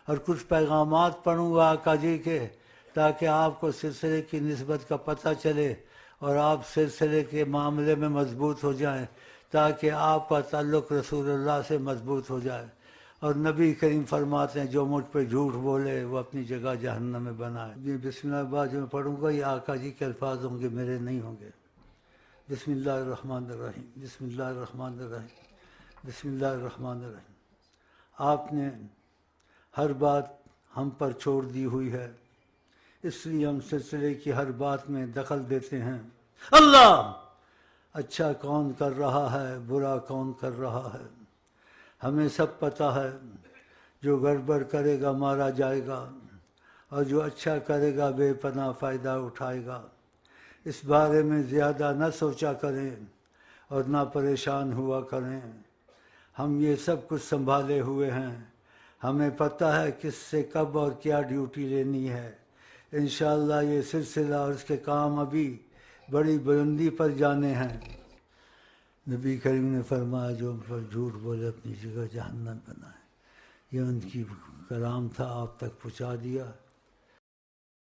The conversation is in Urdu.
اور کچھ پیغامات پڑھوں گا آقا جی کے، تاکہ آپ کو سلسلے کی نسبت کا پتہ چلے اور آپ سلسلے کے معاملے میں مضبوط ہو جائیں، تاکہ آپ کا تعلق رسول اللہ سے مضبوط ہو جائے۔ اور نبی کریم فرماتے ہیں جو مجھ پہ جھوٹ بولے وہ اپنی جگہ جہنم میں بنائے۔ یہ بسم اللہ بعد جو میں پڑھوں گا یہ آقا جی کے الفاظ ہوں گے، میرے نہیں ہوں گے۔ بسم اللہ الرحمن الرحیم، بسم اللہ الرحمن الرحیم، بسم اللہ الرحمن الرحیم۔ آپ نے ہر بات ہم پر چھوڑ دی ہوئی ہے، اس لیے ہم سلسلے کی ہر بات میں دخل دیتے ہیں۔ اللہ اچھا کون کر رہا ہے، برا کون کر رہا ہے، ہمیں سب پتہ ہے۔ جو گڑبڑ کرے گا مارا جائے گا، اور جو اچھا کرے گا بے پناہ فائدہ اٹھائے گا۔ اس بارے میں زیادہ نہ سوچا کریں اور نہ پریشان ہوا کریں۔ ہم یہ سب کچھ سنبھالے ہوئے ہیں، ہمیں پتہ ہے کس سے کب اور کیا ڈیوٹی لینی ہے۔ انشاءاللہ یہ سلسلہ اور اس کے کام ابھی بڑی بلندی پر جانے ہیں۔ نبی کریم نے فرمایا جو ان پر جھوٹ بولے اپنی جگہ جہنم بنائے۔ یہ ان کی کلام تھا، آپ تک پہنچا دیا۔